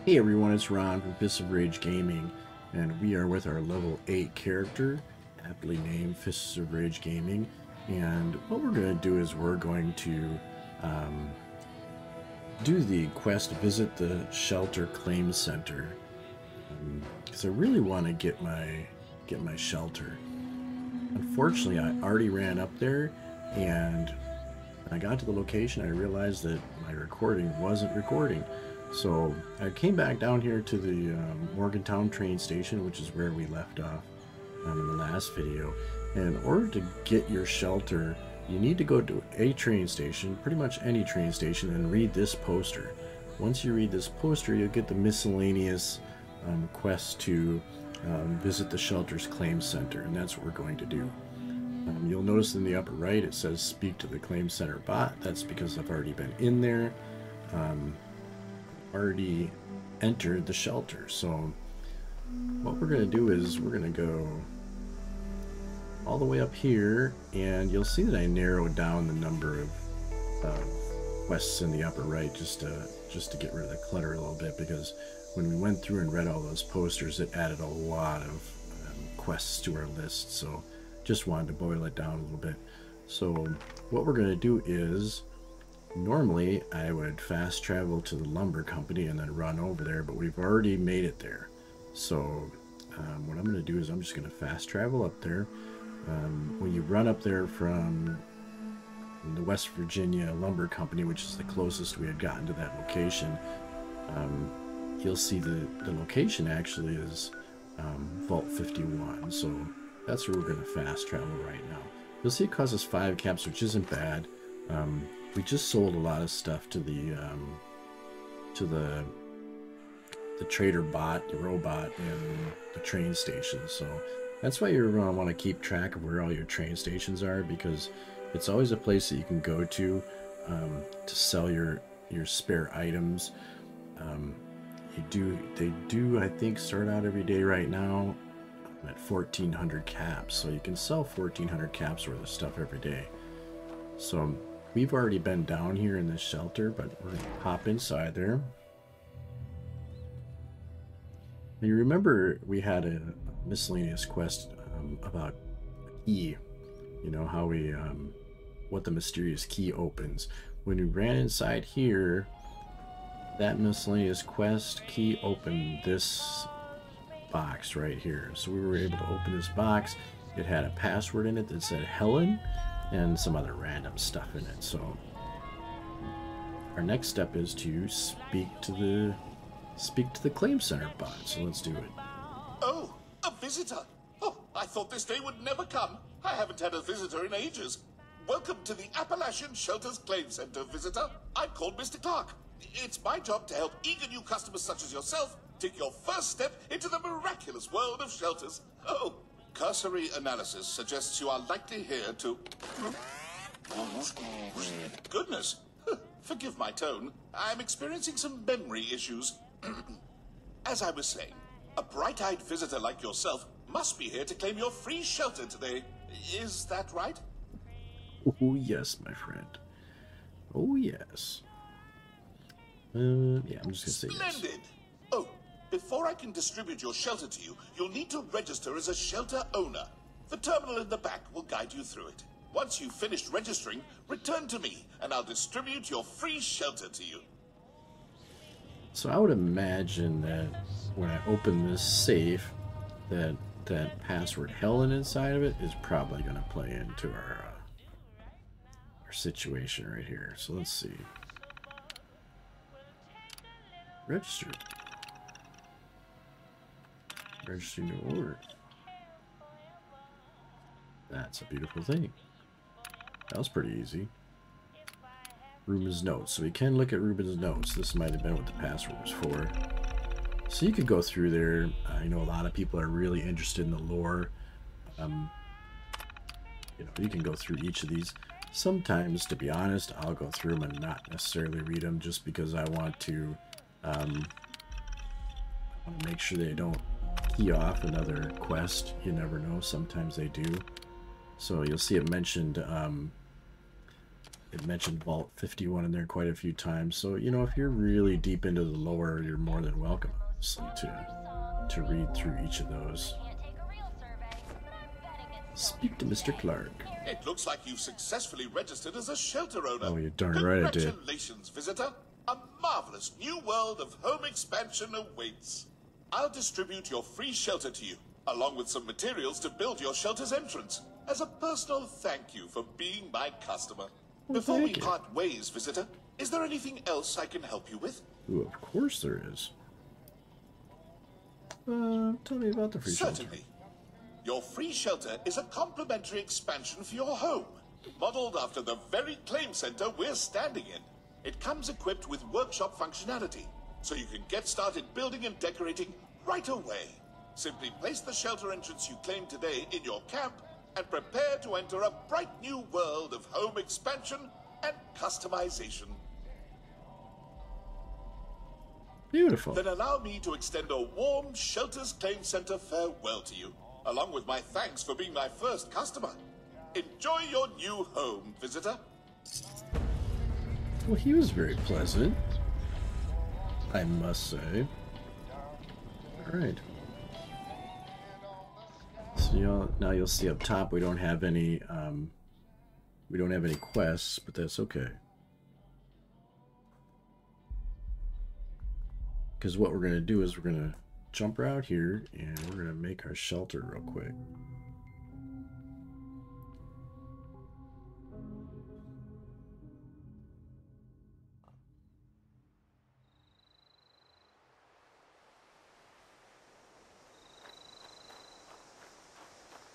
Hey everyone, it's Ron from Fists of Rage Gaming, and we are with our level 8 character, aptly named Fists of Rage Gaming. And what we're going to do is we're going to do the quest visit the Shelter Claim Center, because I really want to get my shelter. Unfortunately, I already ran up there, and when I got to the location, I realized that my recording wasn't recording. So I came back down here to the Morgantown train station, which is where we left off in the last video. And in order to get your shelter, you need to go to a train station, pretty much any train station, and read this poster. Once you read this poster, you'll get the miscellaneous quest to visit the Shelter's Claim Center, and that's what we're going to do. You'll notice in the upper right it says speak to the Claim Center bot. That's because I've already been in there. Already entered the shelter. So what we're going to do is we're going to go all the way up here, and you'll see that I narrowed down the number of quests in the upper right just to get rid of the clutter a little bit, because when we went through and read all those posters, it added a lot of quests to our list. So just wanted to boil it down a little bit. So what we're going to do is, normally I would fast travel to the lumber company and then run over there, but we've already made it there. So what I'm going to do is I'm just going to fast travel up there. When you run up there from the West Virginia Lumber Company, which is the closest we had gotten to that location, you'll see the location actually is Vault 51. So that's where we're going to fast travel right now. You'll see it costs us 5 caps, which isn't bad. We just sold a lot of stuff to the trader bot, the robot in the train station. So that's why you're going to want to keep track of where all your train stations are, because it's always a place that you can go to sell your spare items. They do I think start out every day right now at 1,400 caps, so you can sell 1,400 caps worth of stuff every day. So we've already been down here in this shelter, but we're going to pop inside there. Now, you remember we had a miscellaneous quest about a key. You know, how we, what the mysterious key opens. When we ran inside here, that miscellaneous quest key opened this box right here. So we were able to open this box. It had a password in it that said Helen, and some other random stuff in it. So our next step is to speak to the Claim Center bot. So let's do it. Oh, a visitor. Oh, I thought this day would never come. I haven't had a visitor in ages. Welcome to the Appalachian Shelters Claim Center, visitor. I'm called Mr. Clark. It's my job to help eager new customers such as yourself take your first step into the miraculous world of shelters. Oh, cursory analysis suggests you are likely here to... Goodness, forgive my tone. I'm experiencing some memory issues. As I was saying, a bright-eyed visitor like yourself must be here to claim your free shelter today. Is that right? Oh yes, my friend. Oh yes. Yeah, I'm just gonna say yes. Splendid! Oh, before I can distribute your shelter to you, you'll need to register as a shelter owner. The terminal in the back will guide you through it. Once you've finished registering, return to me, and I'll distribute your free shelter to you. So I would imagine that when I open this safe, that password Helen inside of it is probably going to play into our situation right here. So let's see. Register. Register new order. That's a beautiful thing. That was pretty easy. Ruben's notes. So we can look at Ruben's notes. This might have been what the password was for. So you could go through there. I know a lot of people are really interested in the lore. You know, you can go through each of these. Sometimes, to be honest, I'll go through them and not necessarily read them, just because I want to make sure they don't key off another quest. You never know. Sometimes they do. So you'll see it mentioned It mentioned Vault 51 in there quite a few times. So, you know, if you're really deep into the lore, you're more than welcome, obviously, to read through each of those. Speak to Mr. Clark. It looks like you've successfully registered as a shelter owner. Oh, you're darn right I did. Congratulations, visitor. A marvelous new world of home expansion awaits. I'll distribute your free shelter to you, along with some materials to build your shelter's entrance, as a personal thank you for being my customer. Well, before we part ways, visitor, is there anything else I can help you with? Ooh, of course there is. Tell me about the free shelter. Certainly. Your free shelter is a complimentary expansion for your home, modeled after the very claim center we're standing in. It comes equipped with workshop functionality, so you can get started building and decorating right away. Simply place the shelter entrance you claim today in your camp and prepare to enter a bright new world of home expansion and customization. Beautiful. Then allow me to extend a warm Shelters Claim Center farewell to you, along with my thanks for being my first customer. Enjoy your new home, visitor. Well, he was very pleasant, I must say. All right. So now you'll see up top we don't have any quests, but that's okay. Because what we're going to do is we're going to jump right out here and we're going to make our shelter real quick.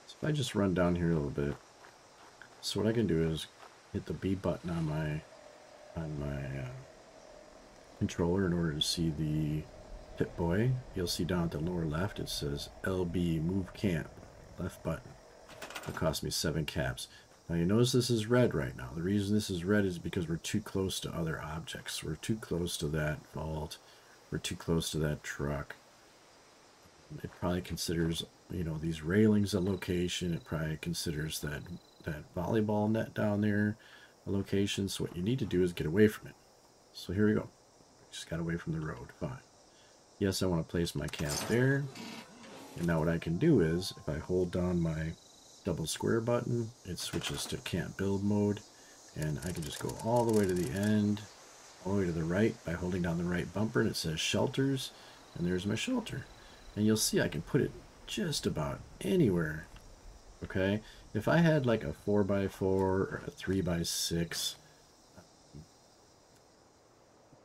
So if I just run down here a little bit, so what I can do is hit the B button on my controller in order to see the Pip-Boy. You'll see down at the lower left it says LB Move Camp, left button. It cost me 7 caps. Now you notice this is red right now. The reason this is red is because we're too close to other objects. We're too close to that vault. We're too close to that truck. It probably considers, you know, these railings a location. It probably considers that volleyball net down there a location. So what you need to do is get away from it. So here we go. Just got away from the road. Fine. Yes, I want to place my camp there. And now what I can do is, if I hold down my double square button, it switches to camp build mode. And I can just go all the way to the end, all the way to the right by holding down the right bumper, and it says shelters. And there's my shelter. And you'll see I can put it just about anywhere. Okay? If I had like a 4x4 or a 3x6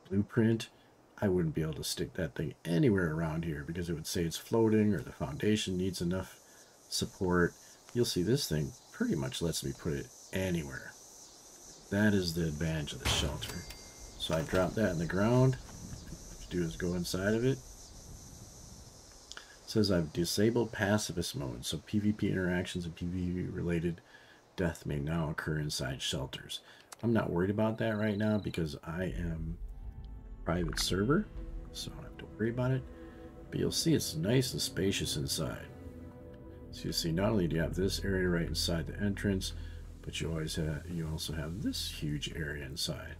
blueprint, I wouldn't be able to stick that thing anywhere around here because it would say it's floating or the foundation needs enough support. You'll see this thing pretty much lets me put it anywhere. That is the advantage of the shelter. So I drop that in the ground. What you do is go inside of it. It says I've disabled pacifist mode, so PvP interactions and PvP related death may now occur inside shelters. I'm not worried about that right now because I am private server, so I don't have to worry about it. But you'll see it's nice and spacious inside. So you see, not only do you have this area right inside the entrance, but you also have this huge area inside.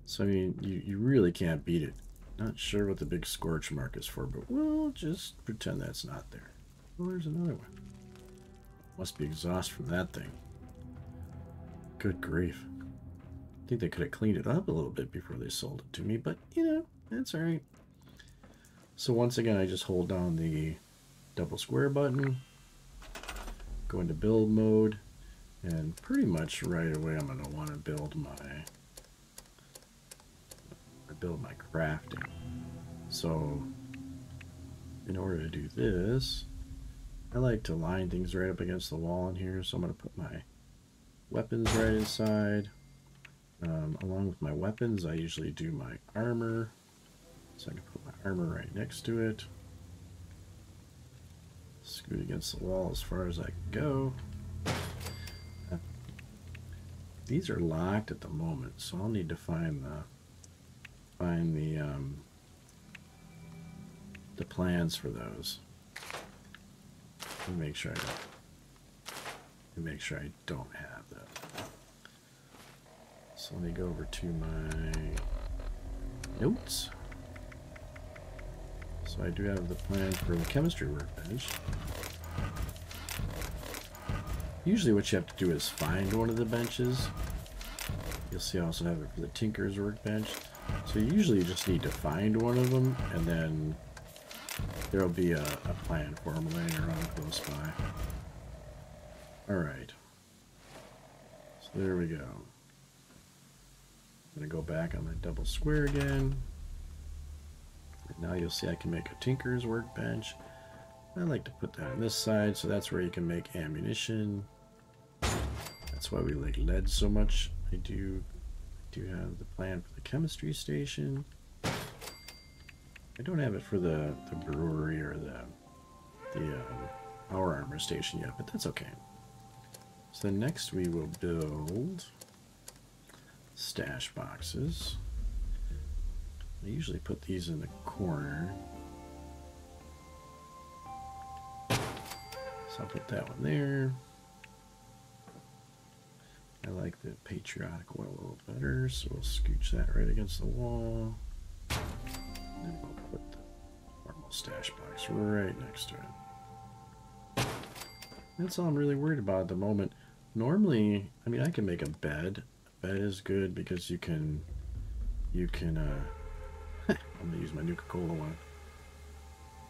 So I mean, you really can't beat it. Not sure what the big scorch mark is for, but we'll just pretend that's not there. Well, there's another one. Must be exhaust from that thing. Good grief. I think they could have cleaned it up a little bit before they sold it to me, but you know, that's alright. So once again, I just hold down the double square button, go into build mode, and pretty much right away I'm going to want to build my crafting. So in order to do this, I like to line things right up against the wall in here, so I'm going to put my weapons right inside. Along with my weapons, I usually do my armor, so I can put my armor right next to it. Scoot against the wall as far as I can go. These are locked at the moment, so I'll need to find the plans for those. Let me make sure I don't have that. So let me go over to my notes. So I do have the plan for the chemistry workbench. Usually what you have to do is find one of the benches. You'll see I also have it for the Tinker's workbench. So usually you just need to find one of them, and then there'll be a plan for them laying around close by. Alright. So there we go. I'm going to go back on my double square again. And now you'll see I can make a Tinker's workbench. I like to put that on this side, so that's where you can make ammunition. That's why we like lead so much. I do have the plan for the chemistry station. I don't have it for the brewery or the power armor station yet, but that's okay. So then next we will build stash boxes. I usually put these in the corner. So I'll put that one there. I like the patriotic oil a little better, so we'll scooch that right against the wall. And then we'll put the normal stash box right next to it. That's all I'm really worried about at the moment. Normally, I mean, I can make a bed. A bed is good because you can I'm gonna use my Nuka-Cola one.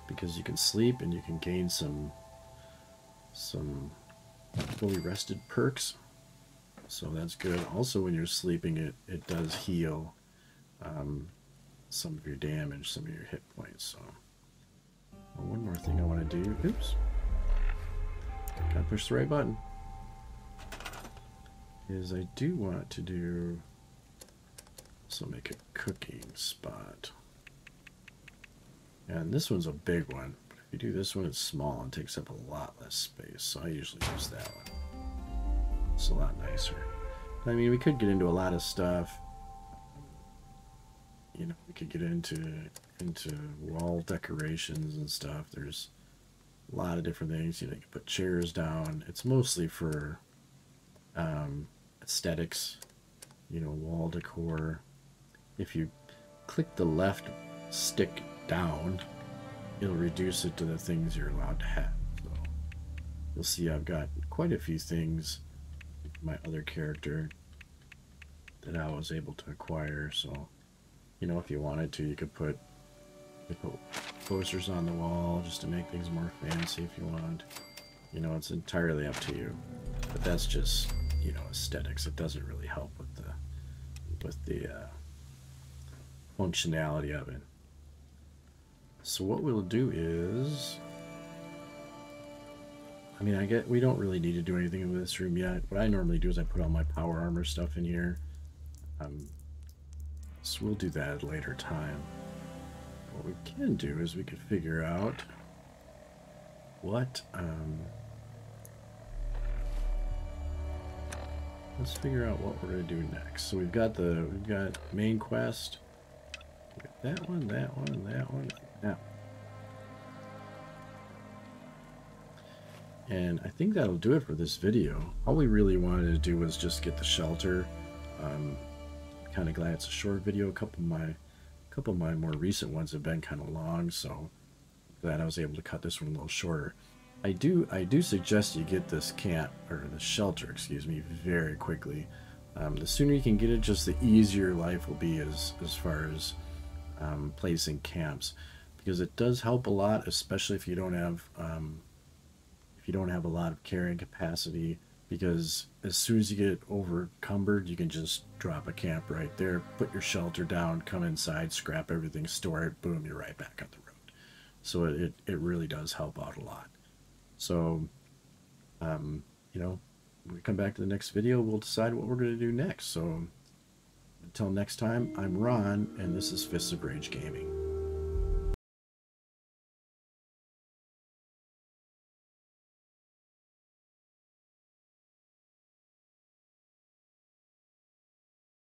Because you can sleep and you can gain some fully rested perks. So that's good. Also, when you're sleeping, it does heal some of your damage, some of your hit points. So one more thing I want to do. Oops. Gotta push the right button. Is I do want to do also make a cooking spot. And this one's a big one. But if you do this one, it's small and takes up a lot less space. So I usually use that one. It's a lot nicer. I mean, we could get into a lot of stuff. You know, we could get into wall decorations and stuff. There's a lot of different things. You know, you can put chairs down. It's mostly for aesthetics. You know, wall decor. If you click the left stick down, it'll reduce it to the things you're allowed to have. So you'll see I've got quite a few things my other character that I was able to acquire. So, you know, if you wanted to, you could put posters on the wall just to make things more fancy if you want. You know, it's entirely up to you. But that's just, you know, aesthetics. It doesn't really help with the functionality of it. So what we'll do is, I mean, we don't really need to do anything with this room yet. What I normally do is I put all my power armor stuff in here. So we'll do that at a later time. What we can do is we could figure out what, let's figure out what we're going to do next. So we've got main quest. We've got that one, that one, that one, that one. And I think that'll do it for this video. All we really wanted to do was just get the shelter. Kind of glad it's a short video. A couple of my more recent ones have been kind of long, so glad I was able to cut this one a little shorter. I do suggest you get this camp, or the shelter, excuse me, very quickly. The sooner you can get it, just the easier life will be as far as placing camps, because it does help a lot, especially if you don't have a lot of carrying capacity, because as soon as you get over encumbered, you can just drop a camp right there, put your shelter down, come inside, scrap everything, store it, boom, you're right back on the road. So it really does help out a lot. So, you know, when we come back to the next video, we'll decide what we're going to do next. So until next time, I'm Ron, and this is Fists of Rage Gaming.